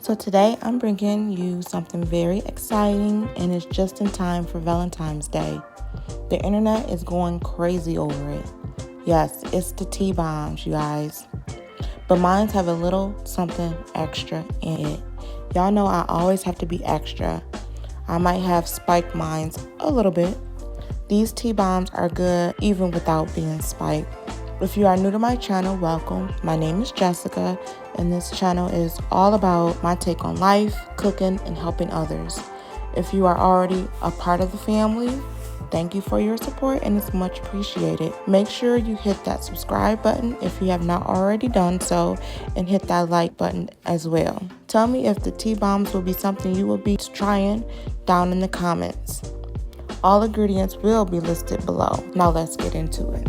So today I'm bringing you something very exciting, and it's just in time for Valentine's Day. The internet is going crazy over it. Yes, it's the tea bombs, you guys. But mine have a little something extra in it. Y'all know I always have to be extra. I might have spiked mines a little bit. These tea bombs are good even without being spiked. If you are new to my channel, welcome. My name is Jessica, and this channel is all about my take on life, cooking, and helping others. If you are already a part of the family, thank you for your support, and it's much appreciated. Make sure you hit that subscribe button if you have not already done so, and hit that like button as well. Tell me if the tea bombs will be something you will be trying down in the comments. All ingredients will be listed below. Now let's get into it.